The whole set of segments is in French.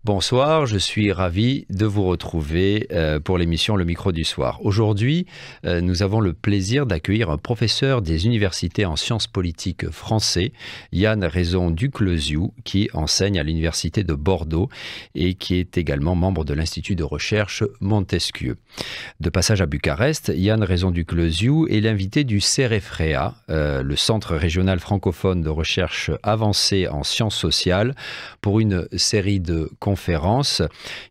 Bonsoir, je suis ravi de vous retrouver pour l'émission Le Micro du Soir. Aujourd'hui, nous avons le plaisir d'accueillir un professeur des universités en sciences politiques français, Yann Raison-Ducleuziou, qui enseigne à l'université de Bordeaux et qui est également membre de l'Institut de recherche Montesquieu. De passage à Bucarest, Yann Raison-Ducleuziou est l'invité du CEREFREA, le Centre régional francophone de recherche avancée en sciences sociales, pour une série de conférences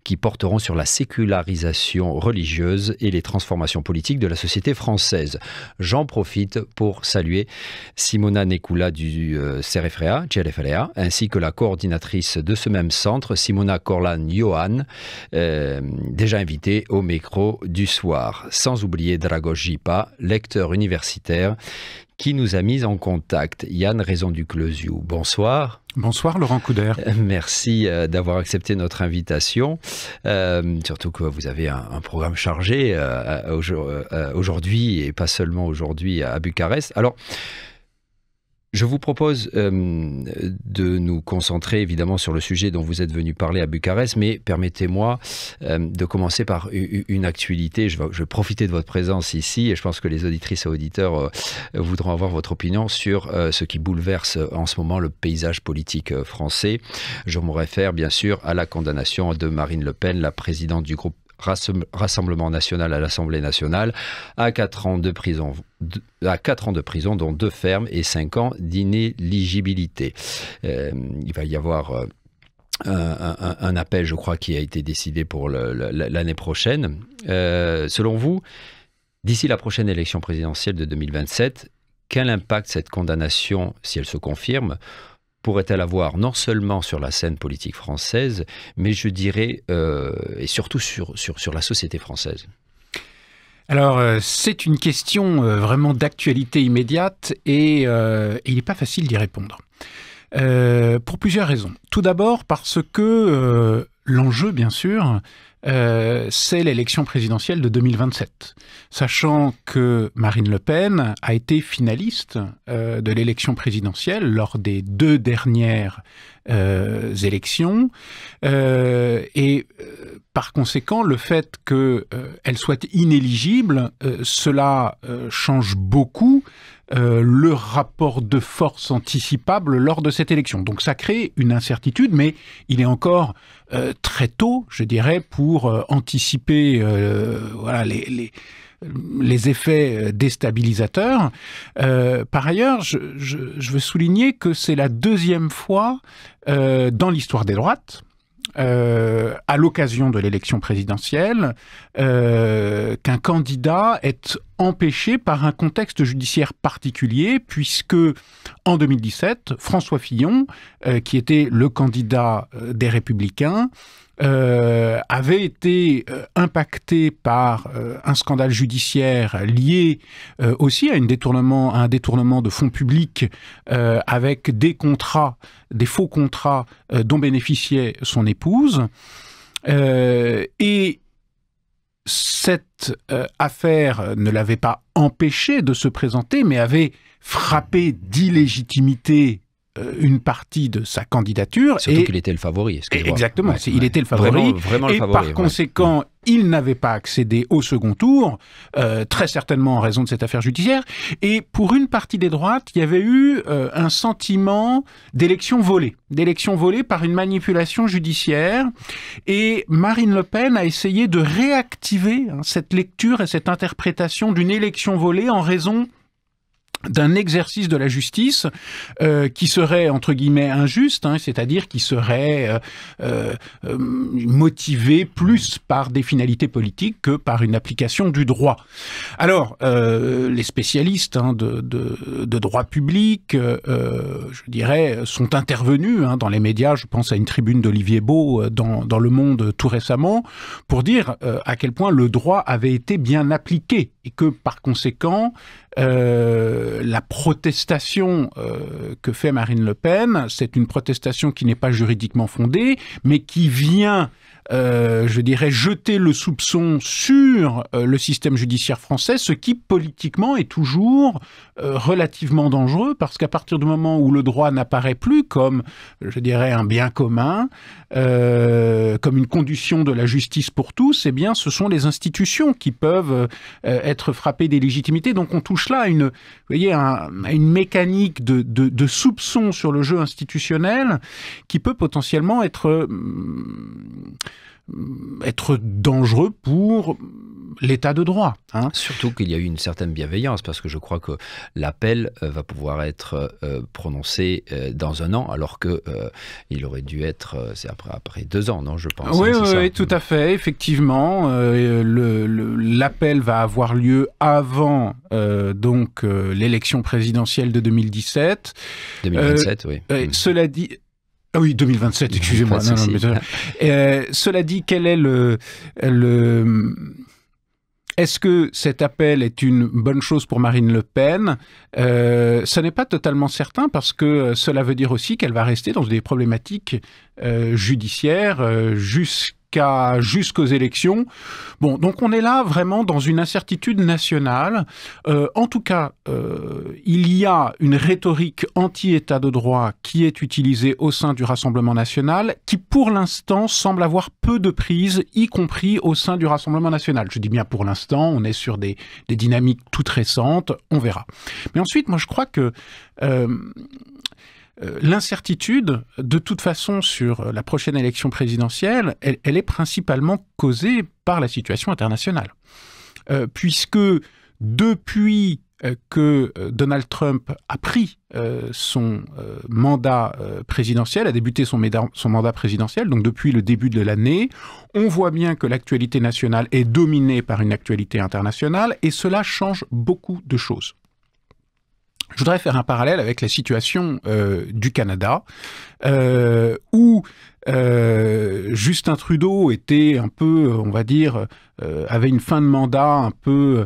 qui porteront sur la sécularisation religieuse et les transformations politiques de la société française. J'en profite pour saluer Simona Nekula du CEREFREA, ainsi que la coordinatrice de ce même centre, Simona Corlan-Johan, déjà invitée au micro du soir. Sans oublier Dragoș Jipa, lecteur universitaire, qui nous a mis en contact. Yann Raison-Ducleuziou, bonsoir. Bonsoir Laurent Couder. Merci d'avoir accepté notre invitation, surtout que vous avez un programme chargé aujourd'hui, et pas seulement aujourd'hui à Bucarest. Alors, je vous propose de nous concentrer évidemment sur le sujet dont vous êtes venu parler à Bucarest, mais permettez-moi de commencer par une actualité. Je vais profiter de votre présence ici et je pense que les auditrices et auditeurs voudront avoir votre opinion sur ce qui bouleverse en ce moment le paysage politique français. Je me réfère bien sûr à la condamnation de Marine Le Pen, la présidente du groupe Rassemblement national à l'Assemblée nationale, à 4 ans de prison, dont 2 fermes et 5 ans d'inéligibilité. Il va y avoir un appel, je crois, qui a été décidé pour l'année prochaine. Selon vous, d'ici la prochaine élection présidentielle de 2027, quel impact cette condamnation, si elle se confirme, pourrait-elle avoir non seulement sur la scène politique française, mais je dirais, et surtout sur la société française? Alors, c'est une question vraiment d'actualité immédiate et il n'est pas facile d'y répondre. Pour plusieurs raisons. Tout d'abord parce que l'enjeu, bien sûr, c'est l'élection présidentielle de 2027. Sachant que Marine Le Pen a été finaliste de l'élection présidentielle lors des 2 dernières élections. Et par conséquent, le fait qu'elle soit inéligible, cela change beaucoup le rapport de force anticipable lors de cette élection. Donc ça crée une incertitude, mais il est encore très tôt, je dirais, pour anticiper voilà, les effets déstabilisateurs. Par ailleurs, je veux souligner que c'est la 2e fois dans l'histoire des droites, à l'occasion de l'élection présidentielle, qu'un candidat est empêché par un contexte judiciaire particulier, puisque en 2017, François Fillon, qui était le candidat des Républicains, avait été impacté par un scandale judiciaire lié aussi à un détournement de fonds publics avec des faux contrats dont bénéficiait son épouse. Et cette affaire ne l'avait pas empêché de se présenter, mais avait frappé d'illégitimité une partie de sa candidature. Surtout qu'il était le favori. Exactement, ouais, il était le favori. Vraiment et le favori, par conséquent, il n'avait pas accédé au second tour, très certainement en raison de cette affaire judiciaire. Et pour une partie des droites, il y avait eu un sentiment d'élection volée par une manipulation judiciaire. Et Marine Le Pen a essayé de réactiver cette lecture et cette interprétation d'une élection volée en raison d'un exercice de la justice qui serait, entre guillemets, injuste, c'est-à-dire qui serait motivé plus par des finalités politiques que par une application du droit. Alors, les spécialistes de droit public, je dirais, sont intervenus dans les médias. Je pense à une tribune d'Olivier Beau dans Le Monde tout récemment, pour dire à quel point le droit avait été bien appliqué et que, par conséquent, la protestation que fait Marine Le Pen, c'est une protestation qui n'est pas juridiquement fondée, mais qui vient je dirais, jeter le soupçon sur le système judiciaire français, ce qui politiquement est toujours relativement dangereux, parce qu'à partir du moment où le droit n'apparaît plus comme, je dirais, un bien commun, comme une condition de la justice pour tous, eh bien, ce sont les institutions qui peuvent être frappées d'illégitimité. Donc on touche là à une, vous voyez, à une mécanique de soupçon sur le jeu institutionnel qui peut potentiellement être dangereux pour l'état de droit. Hein. Surtout qu'il y a eu une certaine bienveillance, parce que je crois que l'appel va pouvoir être prononcé dans 1 an, alors qu'il aurait dû être, c'est après 2 ans, non, je pense. Oui, hein, oui, tout à fait, effectivement. L'appel va avoir lieu avant l'élection présidentielle de 2017. 2027, oui. Cela dit... Ah oui, 2027, excusez-moi. Cela dit, quel est est-ce que cet appel est une bonne chose pour Marine Le Pen ? Ce n'est pas totalement certain, parce que cela veut dire aussi qu'elle va rester dans des problématiques judiciaires jusqu'aux élections. Bon, donc on est là vraiment dans une incertitude nationale. En tout cas, il y a une rhétorique anti-État de droit qui est utilisée au sein du Rassemblement national, qui pour l'instant semble avoir peu de prise, y compris au sein du Rassemblement national. Je dis bien pour l'instant, on est sur des dynamiques toutes récentes, on verra. Mais ensuite, moi je crois que l'incertitude, de toute façon, sur la prochaine élection présidentielle, elle est principalement causée par la situation internationale. Puisque depuis que Donald Trump a pris son mandat présidentiel, a débuté son mandat présidentiel, donc depuis le début de l'année, on voit bien que l'actualité nationale est dominée par une actualité internationale, et cela change beaucoup de choses. Je voudrais faire un parallèle avec la situation du Canada, où Justin Trudeau était un peu, on va dire, avait une fin de mandat un peu,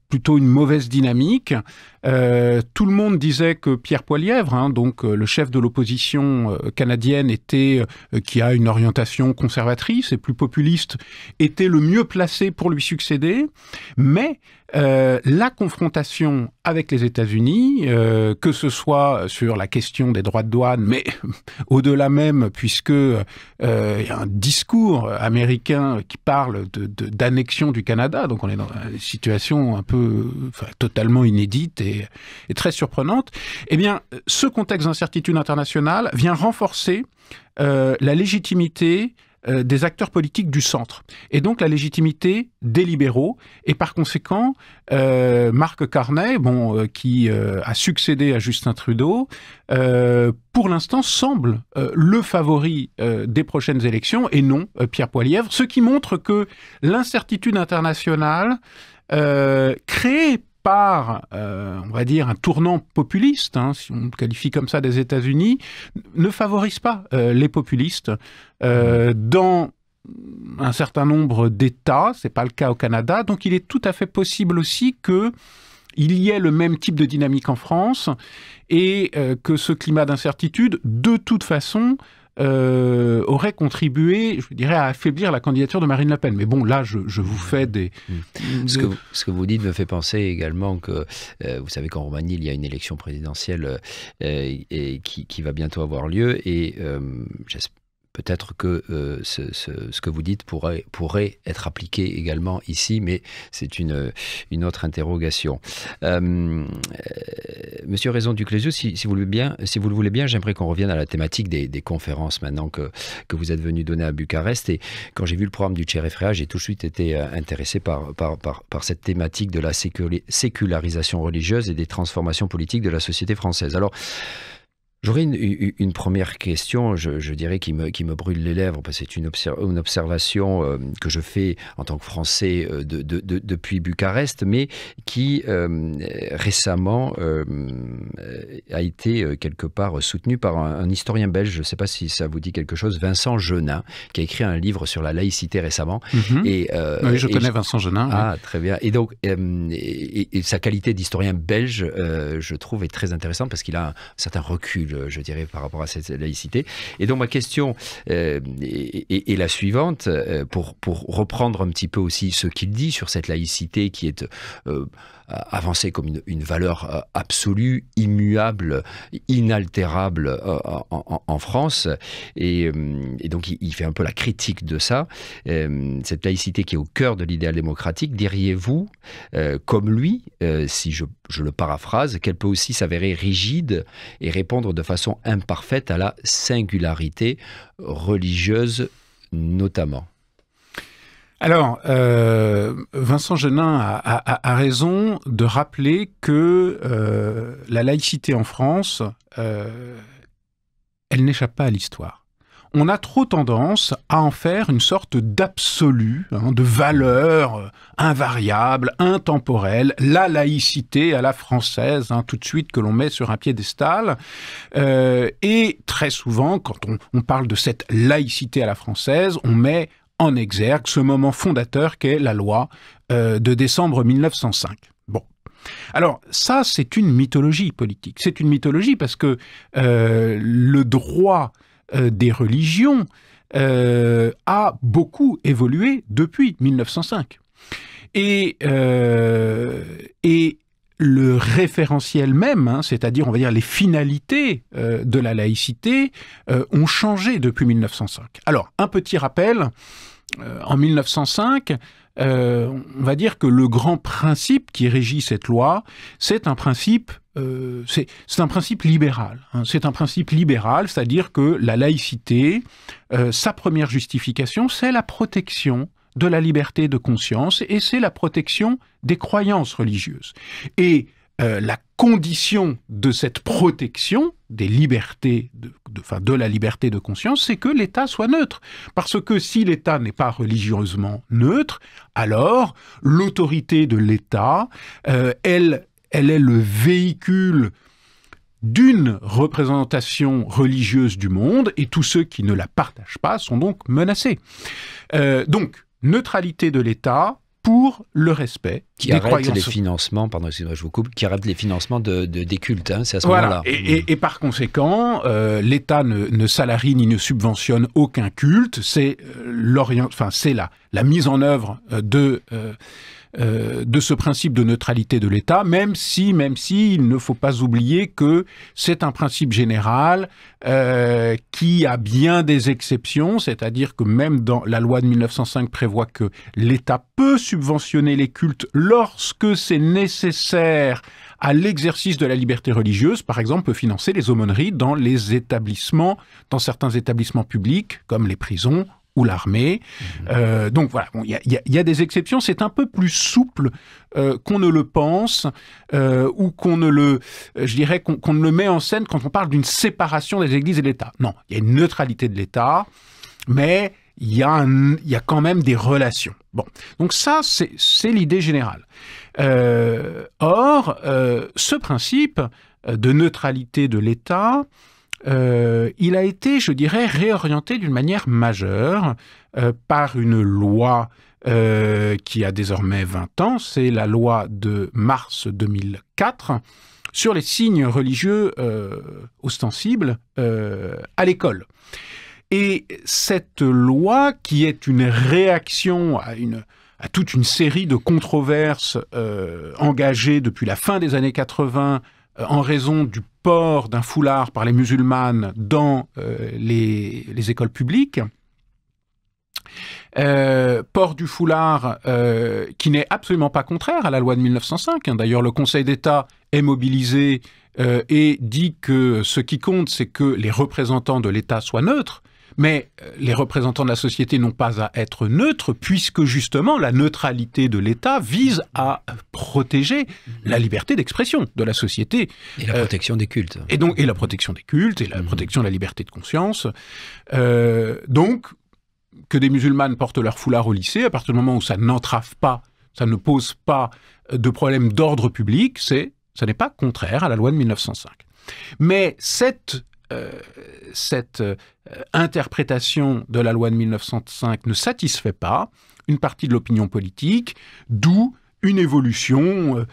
plutôt une mauvaise dynamique. Tout le monde disait que Pierre Poilievre, donc le chef de l'opposition canadienne, qui a une orientation conservatrice et plus populiste, était le mieux placé pour lui succéder. Mais la confrontation avec les États-Unis, que ce soit sur la question des droits de douane, mais au-delà même, puisque y a un discours américain qui parle d'annexion du Canada, donc on est dans une situation un peu, totalement inédite et très surprenante. Eh bien, ce contexte d'incertitude internationale vient renforcer la légitimité des acteurs politiques du centre, et donc la légitimité des libéraux, et par conséquent, Mark Carney, qui a succédé à Justin Trudeau, pour l'instant semble le favori des prochaines élections, et non Pierre Poilievre, ce qui montre que l'incertitude internationale créée par, on va dire, un tournant populiste, si on qualifie comme ça des États-Unis, ne favorise pas les populistes dans un certain nombre d'États. C'est pas le cas au Canada, donc il est tout à fait possible aussi que il y ait le même type de dynamique en France, et que ce climat d'incertitude, de toute façon, aurait contribué, je dirais, à affaiblir la candidature de Marine Le Pen. Mais bon, là, je vous fais Ce que vous dites me fait penser également que, vous savez qu'en Roumanie, il y a une élection présidentielle qui va bientôt avoir lieu, et peut-être que ce que vous dites pourrait être appliqué également ici, mais c'est une autre interrogation. Monsieur Raison du Clézieux, si vous le voulez bien, j'aimerais qu'on revienne à la thématique des conférences maintenant que vous êtes venu donner à Bucarest. Et quand j'ai vu le programme du Tchéréfréa, j'ai tout de suite été intéressé par cette thématique de la sécularisation religieuse et des transformations politiques de la société française. Alors, J'aurais une première question, je dirais, qui me brûle les lèvres, parce que c'est une observation que je fais en tant que Français depuis Bucarest, mais qui récemment a été quelque part soutenue par un historien belge, je ne sais pas si ça vous dit quelque chose, Vincent Genin, qui a écrit un livre sur la laïcité récemment. Oui, je connais Vincent Genin. Ah, très bien. Et donc, et sa qualité d'historien belge, je trouve, est très intéressante parce qu'il a un certain recul, je dirais, par rapport à cette laïcité. Et donc, ma question est la suivante, pour reprendre un petit peu aussi ce qu'il dit sur cette laïcité qui est avancée comme une valeur absolue, immuable, inaltérable en France. Et donc, il fait un peu la critique de ça. Cette laïcité qui est au cœur de l'idéal démocratique, diriez-vous, comme lui, si je le paraphrase, qu'elle peut aussi s'avérer rigide et répondre de façon imparfaite à la singularité religieuse notamment? Alors, Vincent Genin a raison de rappeler que la laïcité en France, elle n'échappe pas à l'histoire. On a trop tendance à en faire une sorte d'absolu, de valeur invariable, intemporelle, la laïcité à la française, tout de suite que l'on met sur un piédestal. Et très souvent, quand on parle de cette laïcité à la française, on met en exergue ce moment fondateur qu'est la loi de décembre 1905. Bon. Alors ça, c'est une mythologie politique. C'est une mythologie parce que le droit des religions a beaucoup évolué depuis 1905. Et le référentiel même, c'est-à-dire, on va dire, les finalités de la laïcité ont changé depuis 1905. Alors, un petit rappel, en 1905, on va dire que le grand principe qui régit cette loi, c'est un principe libéral. C'est un principe libéral, c'est-à-dire que la laïcité, sa première justification, c'est la protection de la liberté de conscience et c'est la protection des croyances religieuses. Et la condition de cette protection des libertés, de la liberté de conscience, c'est que l'État soit neutre. Parce que si l'État n'est pas religieusement neutre, alors l'autorité de l'État, elle est le véhicule d'une représentation religieuse du monde et tous ceux qui ne la partagent pas sont donc menacés. Donc, neutralité de l'État pour le respect des croyances. Les financements, pardon, excusez-moi, je vous coupe, qui arrête les financements des cultes, c'est à ce voilà. moment-là. Et par conséquent, l'État ne salarie ni ne subventionne aucun culte, c'est la mise en œuvre de ce principe de neutralité de l'État, même si il ne faut pas oublier que c'est un principe général qui a bien des exceptions, c'est-à-dire que même dans la loi de 1905 prévoit que l'État peut subventionner les cultes lorsque c'est nécessaire à l'exercice de la liberté religieuse, par exemple, peut financer les aumôneries dans certains établissements publics, comme les prisons ou l'armée. Donc voilà, il y a des exceptions, c'est un peu plus souple qu'on ne le pense, ou qu'on ne le met en scène quand on parle d'une séparation des églises et de l'État. Non, il y a une neutralité de l'État, mais il y a quand même des relations. Bon, donc ça, c'est l'idée générale. Or, ce principe de neutralité de l'État, il a été, je dirais, réorienté d'une manière majeure par une loi qui a désormais 20 ans, c'est la loi de mars 2004, sur les signes religieux ostensibles à l'école. Et cette loi, qui est une réaction à toute une série de controverses engagées depuis la fin des années 80 en raison du port d'un foulard par les musulmanes dans les écoles publiques, port du foulard qui n'est absolument pas contraire à la loi de 1905. D'ailleurs, le Conseil d'État est mobilisé et dit que ce qui compte, c'est que les représentants de l'État soient neutres, Mais les représentants de la société n'ont pas à être neutres, puisque justement la neutralité de l'État vise à protéger la liberté d'expression de la société. Et la protection des cultes. Et la protection des cultes, et la protection de la liberté de conscience. Donc, que des musulmanes portent leur foulard au lycée, à partir du moment où ça n'entrave pas, ça ne pose pas de problème d'ordre public, ça n'est pas contraire à la loi de 1905. Mais cette interprétation de la loi de 1905 ne satisfait pas une partie de l'opinion politique, d'où une évolution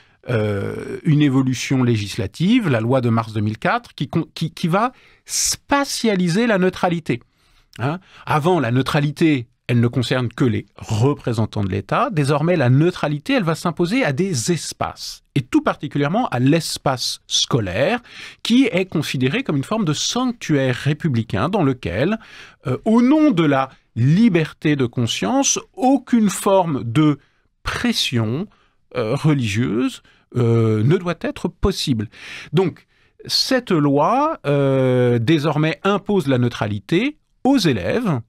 législative, la loi de mars 2004, qui va spatialiser la neutralité. Avant, la neutralité, elle ne concerne que les représentants de l'État. Désormais, la neutralité, elle va s'imposer à des espaces, et tout particulièrement à l'espace scolaire, qui est considéré comme une forme de sanctuaire républicain dans lequel, au nom de la liberté de conscience, aucune forme de pression religieuse ne doit être possible. Donc, cette loi, désormais, impose la neutralité aux élèves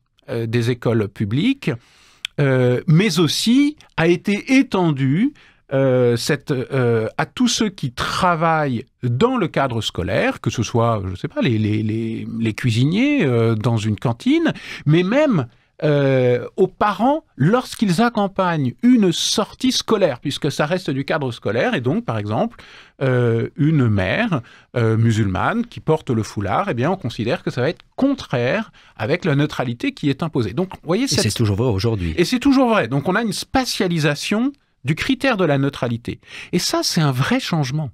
des écoles publiques, mais aussi a été étendue à tous ceux qui travaillent dans le cadre scolaire, que ce soit, je ne sais pas, les cuisiniers dans une cantine, mais même aux parents lorsqu'ils accompagnent une sortie scolaire, puisque ça reste du cadre scolaire, et donc, par exemple, une mère musulmane qui porte le foulard, eh bien, on considère que ça va être contraire avec la neutralité qui est imposée. Donc, vous voyez, c'est toujours vrai aujourd'hui. Et c'est toujours vrai. Donc, on a une spatialisation du critère de la neutralité. Et ça, c'est un vrai changement.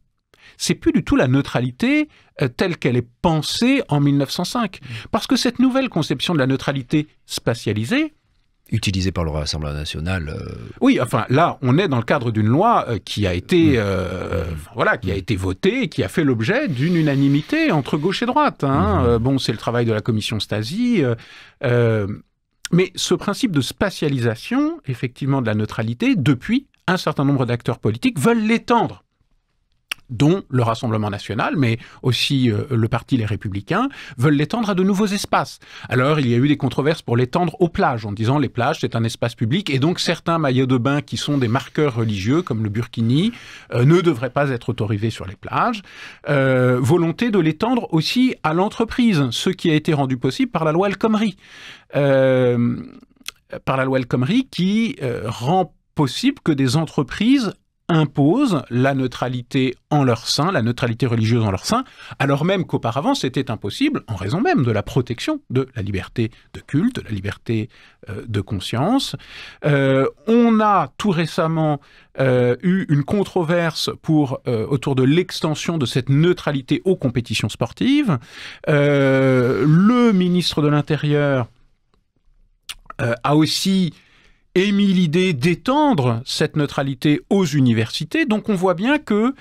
C'est plus du tout la neutralité telle qu'elle est pensée en 1905. Parce que cette nouvelle conception de la neutralité spatialisée, utilisée par le Rassemblement national. Oui, enfin, là, on est dans le cadre d'une loi qui a été votée et qui a fait l'objet d'une unanimité entre gauche et droite. Bon, c'est le travail de la commission Stasi. Mais ce principe de spatialisation, effectivement, de la neutralité, depuis, un certain nombre d'acteurs politiques veulent l'étendre, dont le Rassemblement national, mais aussi le parti Les Républicains, veulent l'étendre à de nouveaux espaces. Alors, il y a eu des controverses pour l'étendre aux plages, en disant les plages, c'est un espace public, et donc certains maillots de bain qui sont des marqueurs religieux, comme le burkini, ne devraient pas être autorisés sur les plages. Volonté de l'étendre aussi à l'entreprise, ce qui a été rendu possible par la loi El Khomri. Par la loi El Khomri qui rend possible que des entreprises imposent la neutralité en leur sein, la neutralité religieuse en leur sein, alors même qu'auparavant c'était impossible en raison même de la protection de la liberté de culte, de la liberté de conscience. On a tout récemment eu une controverse autour de l'extension de cette neutralité aux compétitions sportives. Le ministre de l'Intérieur a aussi émis l'idée d'étendre cette neutralité aux universités. Donc on voit bien que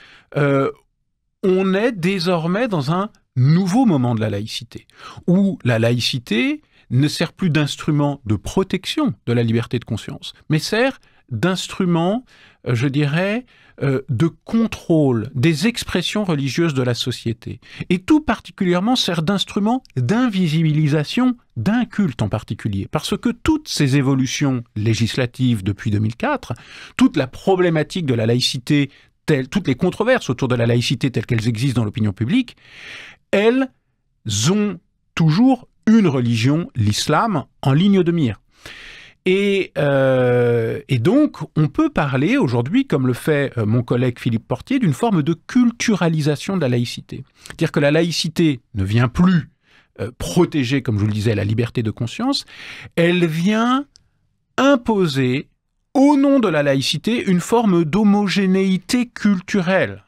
on est désormais dans un nouveau moment de la laïcité, où la laïcité ne sert plus d'instrument de protection de la liberté de conscience, mais sert d'instrument, je dirais, de contrôle des expressions religieuses de la société. Et tout particulièrement sert d'instrument d'invisibilisation d'un culte en particulier. Parce que toutes ces évolutions législatives depuis 2004, toute la problématique de la laïcité, toutes les controverses autour de la laïcité telles qu'elles existent dans l'opinion publique, elles ont toujours une religion, l'islam, en ligne de mire. Et donc, on peut parler aujourd'hui, comme le fait mon collègue Philippe Portier, d'une forme de culturalisation de la laïcité. C'est-à-dire que la laïcité ne vient plus protéger, comme je vous le disais, la liberté de conscience, elle vient imposer, au nom de la laïcité, une forme d'homogénéité culturelle.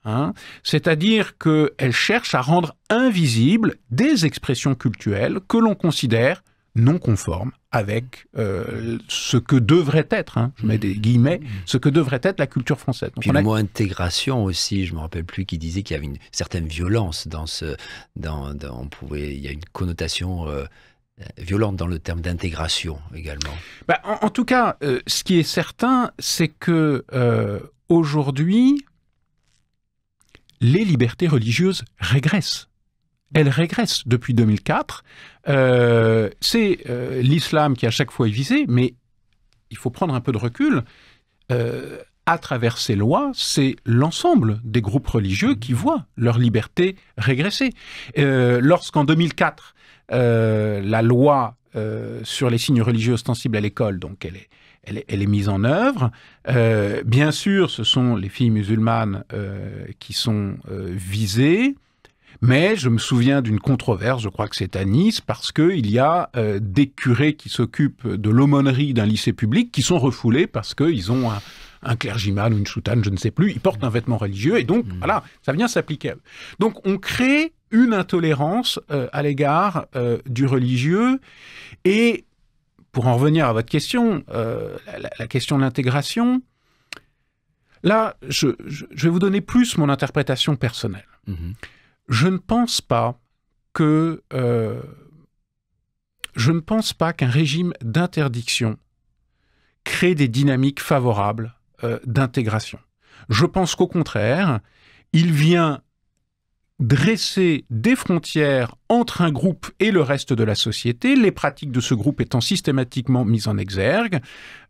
C'est-à-dire qu'elle cherche à rendre invisibles des expressions culturelles que l'on considère non conformes avec ce que devrait être, je mets des guillemets, ce que devrait être la culture française. Donc puis le mot intégration aussi, je ne me rappelle plus, qui disait qu'il y avait une certaine violence dans il y a une connotation violente dans le terme d'intégration également. En tout cas, ce qui est certain, c'est que aujourd'hui, les libertés religieuses régressent. elle régresse depuis 2004. C'est l'islam qui à chaque fois est visé, mais il faut prendre un peu de recul. À travers ces lois, c'est l'ensemble des groupes religieux qui voient leur liberté régresser. Lorsqu'en 2004, la loi sur les signes religieux ostensibles à l'école, donc elle est mise en œuvre. Bien sûr, ce sont les filles musulmanes qui sont visées, mais je me souviens d'une controverse, je crois que c'est à Nice, parce qu'il y a des curés qui s'occupent de l'aumônerie d'un lycée public qui sont refoulés parce qu'ils ont un clergyman ou une soutane, je ne sais plus, ils portent un vêtement religieux et donc, voilà, ça vient s'appliquer à eux. Donc, on crée une intolérance à l'égard du religieux. Et pour en revenir à votre question, la question de l'intégration, là, je vais vous donner plus mon interprétation personnelle. Je ne pense pas qu'un régime d'interdiction crée des dynamiques favorables d'intégration. Je pense qu'au contraire, il vient dresser des frontières entre un groupe et le reste de la société, les pratiques de ce groupe étant systématiquement mises en exergue.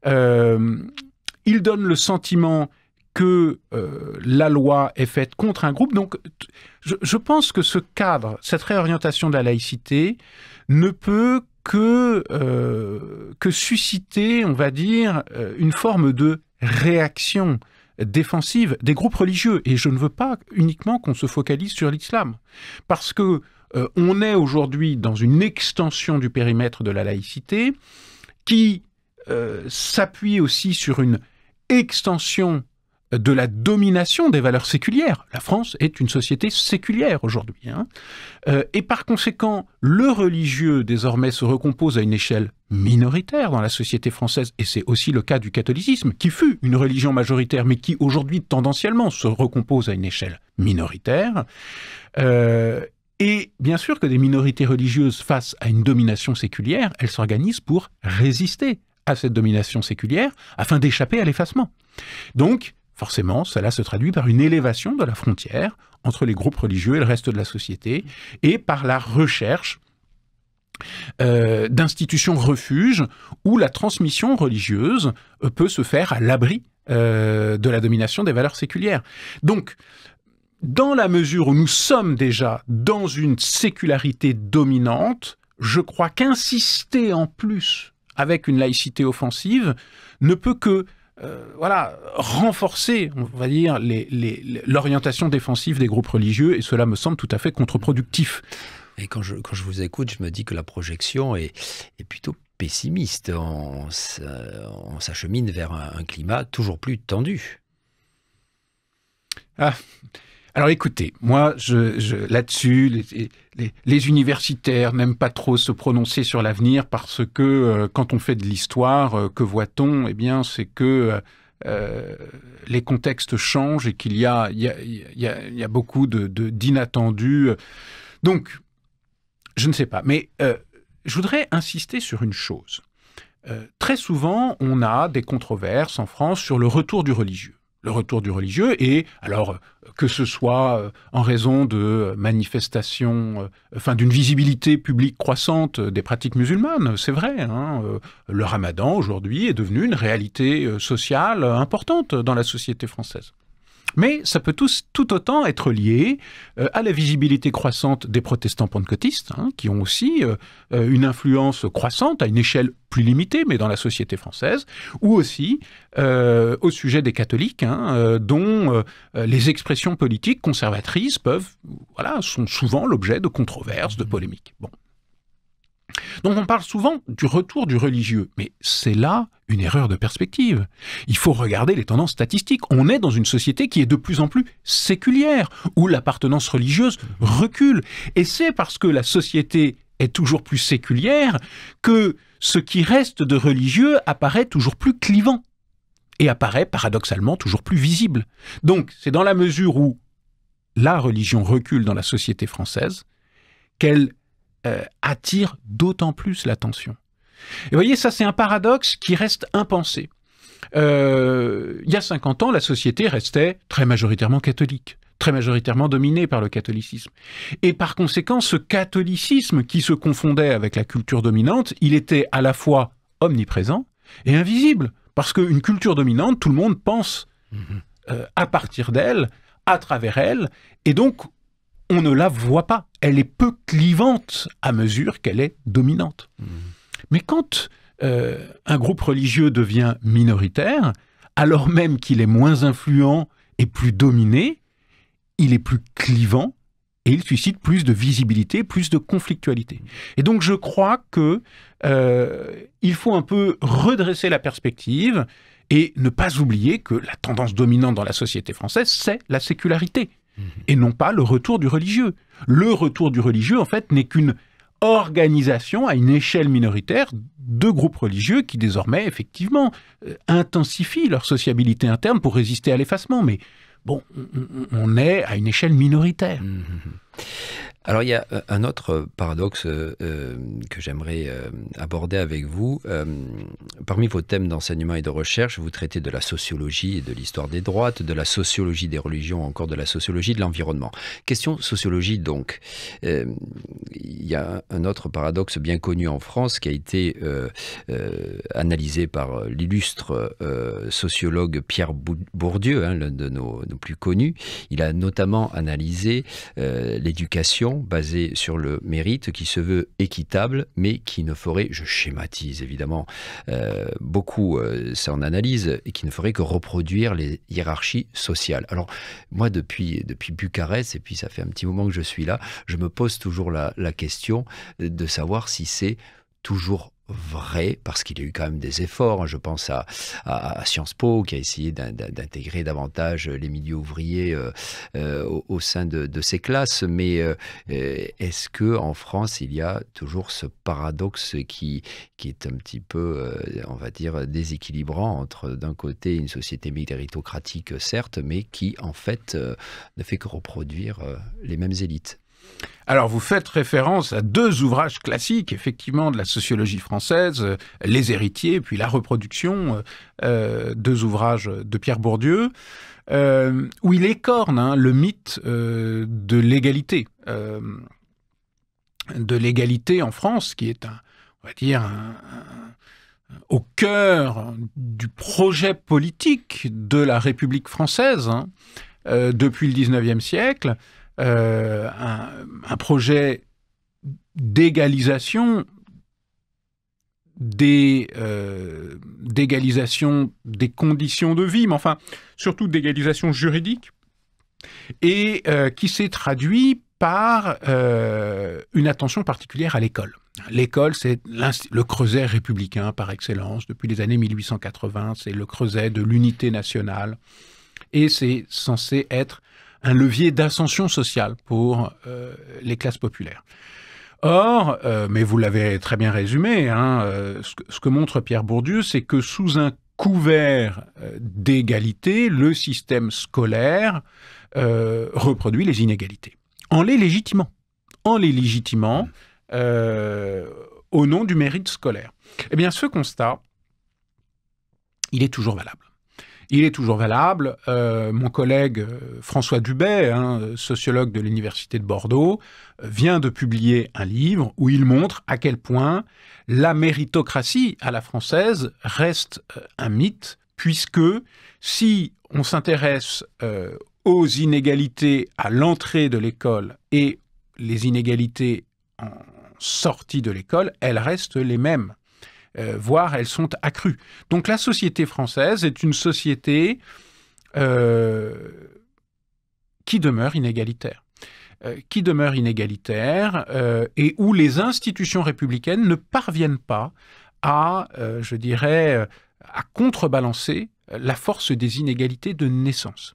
Il donne le sentiment que la loi est faite contre un groupe. Donc, je pense que ce cadre, cette réorientation de la laïcité, ne peut que susciter, on va dire, une forme de réaction défensive des groupes religieux. Et je ne veux pas uniquement qu'on se focalise sur l'islam. Parce que on est aujourd'hui dans une extension du périmètre de la laïcité qui s'appuie aussi sur une extension de la domination des valeurs séculières. La France est une société séculière aujourd'hui. Et par conséquent, le religieux, désormais, se recompose à une échelle minoritaire dans la société française, et c'est aussi le cas du catholicisme, qui fut une religion majoritaire, mais qui aujourd'hui, tendanciellement, se recompose à une échelle minoritaire. Et bien sûr que des minorités religieuses face à une domination séculière, elles s'organisent pour résister à cette domination séculière, afin d'échapper à l'effacement. Donc, forcément, cela se traduit par une élévation de la frontière entre les groupes religieux et le reste de la société, et par la recherche d'institutions refuges où la transmission religieuse peut se faire à l'abri de la domination des valeurs séculières. Donc, dans la mesure où nous sommes déjà dans une sécularité dominante, je crois qu'insister en plus avec une laïcité offensive ne peut que renforcer, on va dire, l'orientation défensive des groupes religieux, et cela me semble tout à fait contre-productif. Et quand je vous écoute, je me dis que la projection est plutôt pessimiste. On s'achemine vers un climat toujours plus tendu. Alors écoutez, moi, là-dessus, les universitaires n'aiment pas trop se prononcer sur l'avenir parce que quand on fait de l'histoire, que voit-on? Eh bien, c'est que les contextes changent et qu'il y a beaucoup d'inattendus. Donc, je ne sais pas, mais je voudrais insister sur une chose. Très souvent, on a des controverses en France sur le retour du religieux. Le retour du religieux, et alors que ce soit en raison de manifestations, d'une visibilité publique croissante des pratiques musulmanes, c'est vrai, le ramadan aujourd'hui est devenu une réalité sociale importante dans la société française. Mais ça peut tout autant être lié à la visibilité croissante des protestants pentecôtistes, qui ont aussi une influence croissante à une échelle plus limitée, mais dans la société française, ou aussi au sujet des catholiques, dont les expressions politiques conservatrices sont souvent l'objet de controverses, de polémiques. Bon. Donc on parle souvent du retour du religieux, mais c'est là une erreur de perspective. Il faut regarder les tendances statistiques. On est dans une société qui est de plus en plus séculière, où l'appartenance religieuse recule. Et c'est parce que la société est toujours plus séculière que ce qui reste de religieux apparaît toujours plus clivant et apparaît paradoxalement toujours plus visible. Donc c'est dans la mesure où la religion recule dans la société française qu'elle attire d'autant plus l'attention. Et vous voyez, ça c'est un paradoxe qui reste impensé. Il y a 50 ans, la société restait très majoritairement catholique. très majoritairement dominée par le catholicisme. Et par conséquent, ce catholicisme qui se confondait avec la culture dominante, il était à la fois omniprésent et invisible. Parce qu'une culture dominante, tout le monde pense à partir d'elle, à travers elle, et donc on ne la voit pas. Elle est peu clivante à mesure qu'elle est dominante. Mais quand un groupe religieux devient minoritaire, alors même qu'il est moins influent et plus dominé, il est plus clivant et il suscite plus de visibilité, plus de conflictualité. Et donc je crois que il faut un peu redresser la perspective et ne pas oublier que la tendance dominante dans la société française, c'est la sécularité, et non pas le retour du religieux. Le retour du religieux, en fait, n'est qu'une organisation à une échelle minoritaire de groupes religieux qui désormais, effectivement, intensifient leur sociabilité interne pour résister à l'effacement. Mais bon, on est à une échelle minoritaire. Alors, il y a un autre paradoxe que j'aimerais aborder avec vous. Parmi vos thèmes d'enseignement et de recherche, vous traitez de la sociologie et de l'histoire des droites, de la sociologie des religions, encore de la sociologie de l'environnement. Question sociologie, donc. Il y a un autre paradoxe bien connu en France qui a été analysé par l'illustre sociologue Pierre Bourdieu, l'un de nos plus connus. Il a notamment analysé l'éducation basée sur le mérite qui se veut équitable, mais qui ne ferait, je schématise évidemment beaucoup ça en analyse, et qui ne ferait que reproduire les hiérarchies sociales. Alors moi depuis Bucarest, et puis ça fait un petit moment que je suis là, je me pose toujours la question de savoir si c'est toujours vrai, parce qu'il y a eu quand même des efforts. Je pense à Sciences Po, qui a essayé d'intégrer davantage les milieux ouvriers au sein de ses classes. Mais est-ce que en France, il y a toujours ce paradoxe qui est un petit peu, on va dire, déséquilibrant entre, d'un côté, une société méritocratique, certes, mais qui, en fait, ne fait que reproduire les mêmes élites? Alors, vous faites référence à deux ouvrages classiques, effectivement, de la sociologie française, Les Héritiers, puis La Reproduction, deux ouvrages de Pierre Bourdieu, où il écorne le mythe de l'égalité. De l'égalité en France, qui est, on va dire, au cœur du projet politique de la République française, depuis le XIXe siècle, un projet d'égalisation d'égalisation des conditions de vie, mais enfin, surtout d'égalisation juridique, et qui s'est traduit par une attention particulière à l'école. L'école, c'est le creuset républicain par excellence. Depuis les années 1880, c'est le creuset de l'unité nationale, et c'est censé être un levier d'ascension sociale pour les classes populaires. Or, mais vous l'avez très bien résumé, ce que montre Pierre Bourdieu, c'est que sous un couvert d'égalité, le système scolaire reproduit les inégalités, en les légitimant au nom du mérite scolaire. Eh bien, ce constat, il est toujours valable. Il est toujours valable. Mon collègue François Dubet, sociologue de l'Université de Bordeaux, vient de publier un livre où il montre à quel point la méritocratie à la française reste un mythe, puisque si on s'intéresse aux inégalités à l'entrée de l'école et les inégalités en sortie de l'école, elles restent les mêmes. Voire elles sont accrues. Donc la société française est une société qui demeure inégalitaire. Et où les institutions républicaines ne parviennent pas à, je dirais, à contrebalancer la force des inégalités de naissance.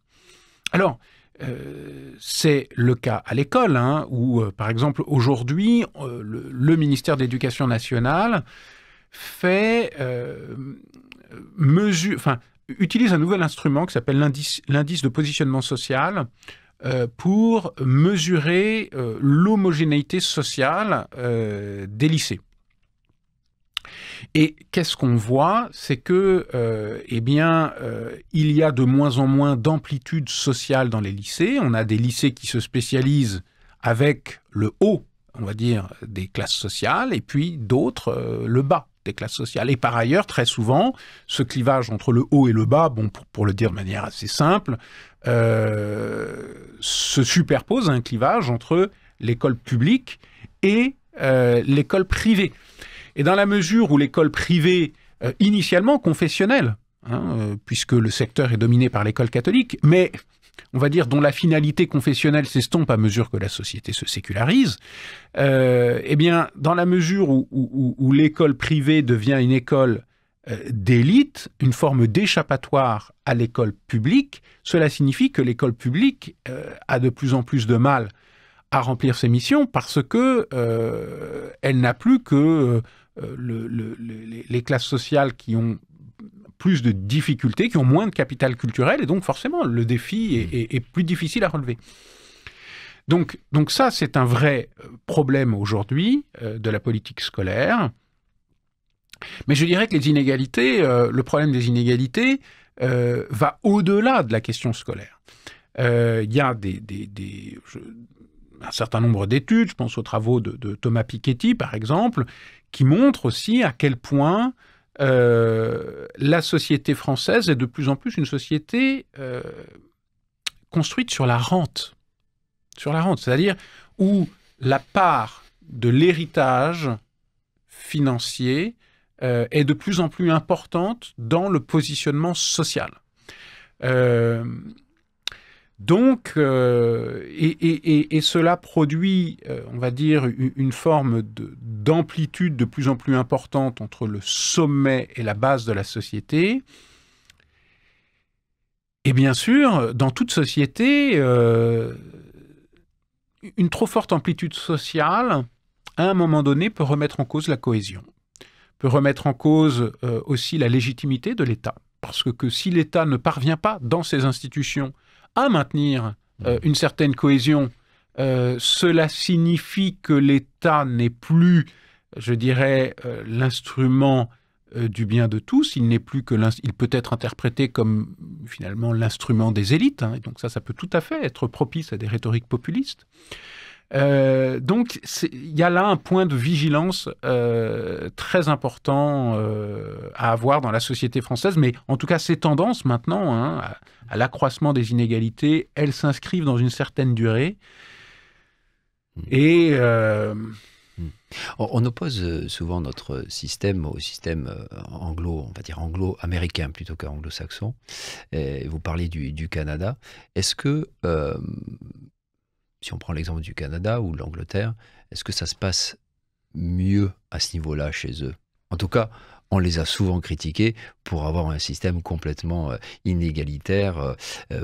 Alors, c'est le cas à l'école, où, par exemple, aujourd'hui, le ministère de l'Éducation nationale utilise un nouvel instrument qui s'appelle l'indice de positionnement social pour mesurer l'homogénéité sociale des lycées. Et qu'est-ce qu'on voit? C'est que, il y a de moins en moins d'amplitude sociale dans les lycées. On a des lycées qui se spécialisent avec le haut, on va dire, des classes sociales, et puis d'autres, le bas des classes sociales. Et par ailleurs, très souvent, ce clivage entre le haut et le bas, bon, pour le dire de manière assez simple, se superpose à un clivage entre l'école publique et l'école privée. Et dans la mesure où l'école privée, initialement confessionnelle, puisque le secteur est dominé par l'école catholique, mais on va dire dont la finalité confessionnelle s'estompe à mesure que la société se sécularise, dans la mesure où l'école privée devient une école d'élite, une forme d'échappatoire à l'école publique, cela signifie que l'école publique a de plus en plus de mal à remplir ses missions parce que elle n'a plus que les classes sociales qui ont plus de difficultés, qui ont moins de capital culturel, et donc forcément le défi est plus difficile à relever. Donc ça, c'est un vrai problème aujourd'hui de la politique scolaire. Mais je dirais que les inégalités, le problème des inégalités va au-delà de la question scolaire. Il y a un certain nombre d'études, je pense aux travaux de Thomas Piketty par exemple, qui montrent aussi à quel point la société française est de plus en plus une société construite sur la rente. Sur la rente, c'est-à-dire où la part de l'héritage financier est de plus en plus importante dans le positionnement social. Donc, cela produit, on va dire, une forme d'amplitude de plus en plus importante entre le sommet et la base de la société. Et bien sûr, dans toute société, une trop forte amplitude sociale, à un moment donné, peut remettre en cause la cohésion, peut remettre en cause aussi la légitimité de l'État. Parce que si l'État ne parvient pas, dans ses institutions, à maintenir une certaine cohésion, cela signifie que l'État n'est plus, je dirais, l'instrument du bien de tous. Il n'est plus que il peut être interprété comme finalement l'instrument des élites. Et donc ça peut tout à fait être propice à des rhétoriques populistes. Donc il y a là un point de vigilance très important à avoir dans la société française, mais en tout cas ces tendances maintenant à l'accroissement des inégalités, elles s'inscrivent dans une certaine durée. Et on oppose souvent notre système au système on va dire anglo-américain plutôt qu'anglo-saxon. Vous parlez du Canada. Est-ce que si on prend l'exemple du Canada ou de l'Angleterre, est-ce que ça se passe mieux à ce niveau-là chez eux? En tout cas, on les a souvent critiqués pour avoir un système complètement inégalitaire,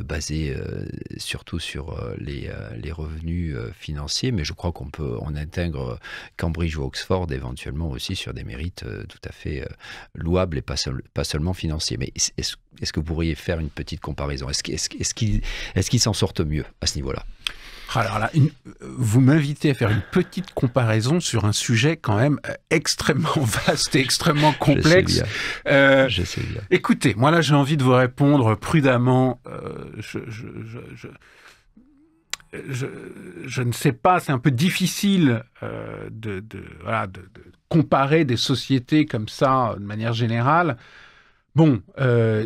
basé surtout sur les revenus financiers, mais je crois on intègre Cambridge ou Oxford éventuellement aussi sur des mérites tout à fait louables et pas seulement financiers. Mais est-ce que vous pourriez faire une petite comparaison? Est-ce qu'ils s'en sortent mieux à ce niveau-là? Alors là, vous m'invitez à faire une petite comparaison sur un sujet quand même extrêmement vaste et extrêmement complexe. Je sais bien. Écoutez, moi là j'ai envie de vous répondre prudemment. Je ne sais pas, c'est un peu difficile de comparer des sociétés comme ça de manière générale. Bon,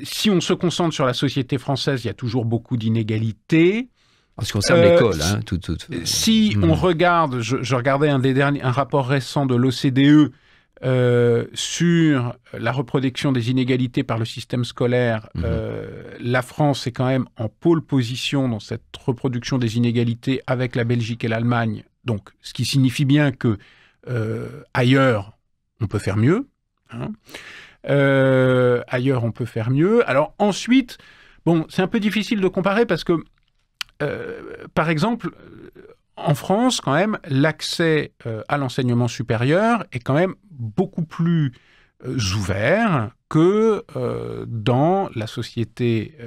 si on se concentre sur la société française, il y a toujours beaucoup d'inégalités. En ce qui concerne l'école, Si on regarde, je regardais un rapport récent de l'OCDE sur la reproduction des inégalités par le système scolaire. La France est quand même en pôle position dans cette reproduction des inégalités avec la Belgique et l'Allemagne. Donc, ce qui signifie bien que ailleurs, on peut faire mieux. Ailleurs, on peut faire mieux. Alors ensuite, bon, c'est un peu difficile de comparer parce que par exemple, en France, quand même, l'accès à l'enseignement supérieur est quand même beaucoup plus ouvert que dans la société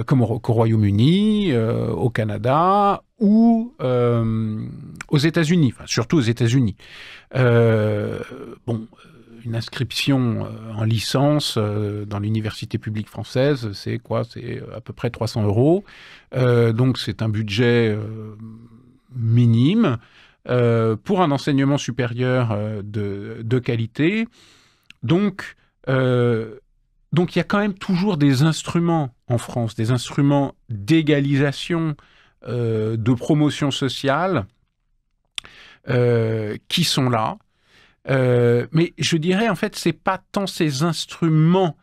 comme au Royaume-Uni, au Canada ou aux États-Unis, enfin, surtout aux États-Unis. une inscription en licence dans l'université publique française, c'est quoi? C'est à peu près 300 €. Donc c'est un budget minime pour un enseignement supérieur de qualité. Donc il y a quand même toujours des instruments en France, des instruments d'égalisation, de promotion sociale qui sont là. Mais je dirais, en fait, c'est pas tant ces instruments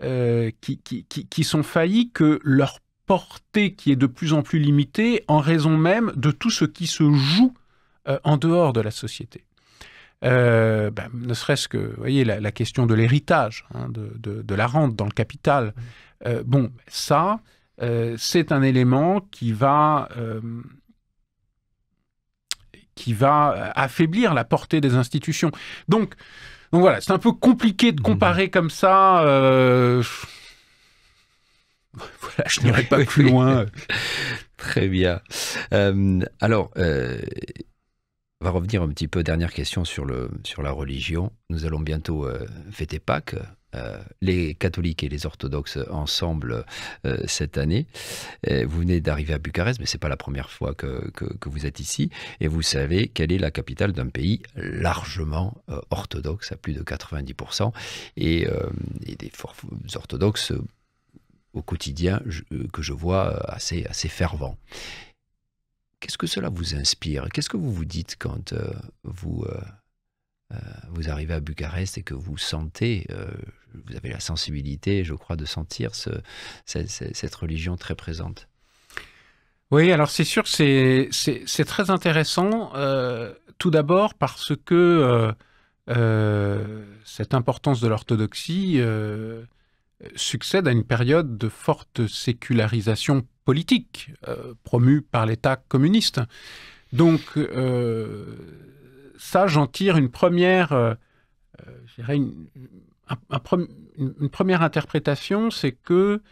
qui sont faillis que leur portée qui est de plus en plus limitée en raison même de tout ce qui se joue en dehors de la société. Ne serait-ce que, vous voyez, la question de l'héritage, hein, de la rente dans le capital. Ça, c'est un élément qui va affaiblir la portée des institutions. Donc voilà, c'est un peu compliqué de comparer comme ça. Voilà, je n'irai pas plus loin. Très bien. Alors, on va revenir un petit peu, dernière question sur la religion. Nous allons bientôt fêter Pâques. Les catholiques et les orthodoxes ensemble cette année. Vous venez d'arriver à Bucarest, mais ce n'est pas la première fois que vous êtes ici. Et vous savez quelle est la capitale d'un pays largement orthodoxe, à plus de 90%, et des orthodoxes au quotidien que je vois assez fervents. Qu'est-ce que cela vous inspire? Qu'est-ce que vous vous dites quand vous arrivez à Bucarest et que vous sentez, vous avez la sensibilité, je crois, de sentir cette religion très présente? Oui, alors c'est sûr que c'est très intéressant, tout d'abord parce que cette importance de l'orthodoxie succède à une période de forte sécularisation politique promue par l'État communiste. Donc ça, j'en tire une première, je dirais une première interprétation, c'est que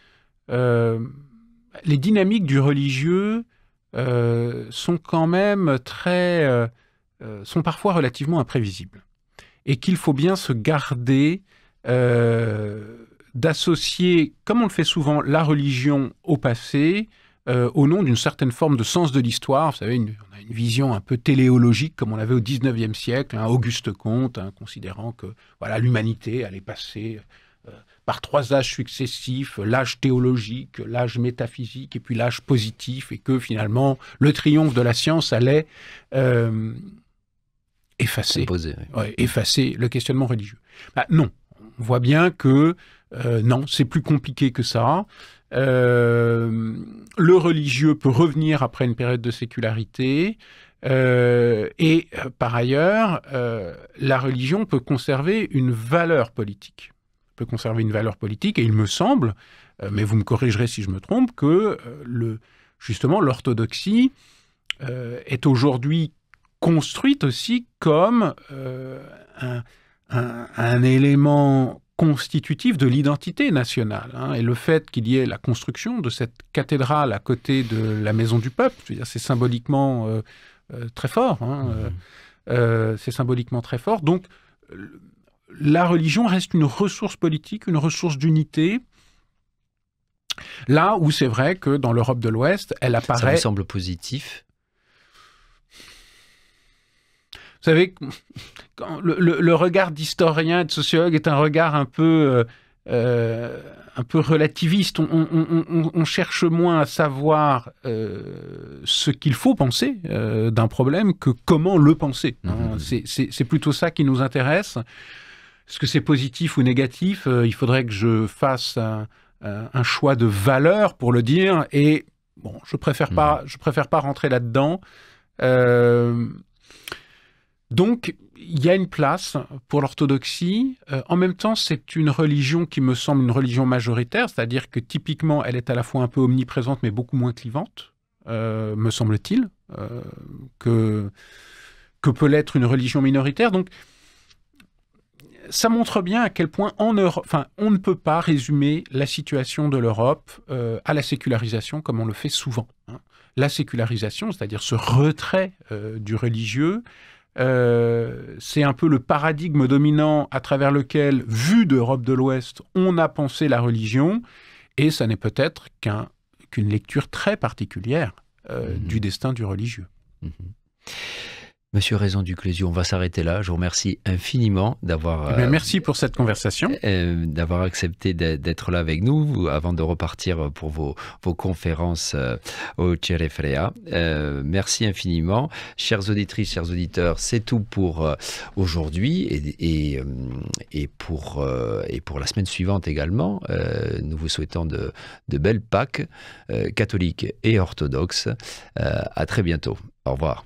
les dynamiques du religieux sont quand même sont parfois relativement imprévisibles, et qu'il faut bien se garder d'associer, comme on le fait souvent, la religion au passé, au nom d'une certaine forme de sens de l'histoire. Vous savez, on a une vision un peu téléologique, comme on l'avait au XIXe siècle, hein, Auguste Comte, hein, considérant que voilà, l'humanité allait passer par 3 âges successifs, l'âge théologique, l'âge métaphysique, et puis l'âge positif, et que finalement, le triomphe de la science allait effacer le questionnement religieux. Non, on voit bien que non, c'est plus compliqué que ça. Le religieux peut revenir après une période de sécularité et par ailleurs, la religion peut conserver une valeur politique. Et il me semble, mais vous me corrigerez si je me trompe, que justement l'orthodoxie est aujourd'hui construite aussi comme un élément constitutif de l'identité nationale. Hein, et le fait qu'il y ait la construction de cette cathédrale à côté de la maison du peuple, je veux dire, c'est symboliquement très fort. Hein, c'est symboliquement très fort. Donc, la religion reste une ressource politique, une ressource d'unité. Là où c'est vrai que dans l'Europe de l'Ouest, elle apparaît... Ça vous semble positif ? Vous savez, le regard d'historien et de sociologue est un regard un peu relativiste. On cherche moins à savoir ce qu'il faut penser d'un problème que comment le penser. Hein. C'est plutôt ça qui nous intéresse. Est-ce que c'est positif ou négatif? Il faudrait que je fasse un choix de valeur pour le dire. Et bon, je préfère pas rentrer là-dedans. Donc, il y a une place pour l'orthodoxie. En même temps, c'est une religion qui me semble une religion majoritaire, c'est-à-dire que typiquement, elle est à la fois un peu omniprésente, mais beaucoup moins clivante, me semble-t-il, que peut l'être une religion minoritaire. Donc, ça montre bien à quel point on ne peut pas résumer la situation de l'Europe à la sécularisation, comme on le fait souvent. Hein. La sécularisation, c'est-à-dire ce retrait du religieux, c'est un peu le paradigme dominant à travers lequel, vu d'Europe de l'Ouest, on a pensé la religion, et ça n'est peut-être qu'une lecture très particulière du destin du religieux. Monsieur Raison du Clézio, on va s'arrêter là. Je vous remercie infiniment d'avoir... merci pour cette conversation. D'avoir accepté d'être là avec nous avant de repartir pour vos conférences au Cerefrea. Merci infiniment. Chères auditrices, chers auditeurs, c'est tout pour aujourd'hui et pour la semaine suivante également. Nous vous souhaitons de belles Pâques catholiques et orthodoxes. À très bientôt. Au revoir.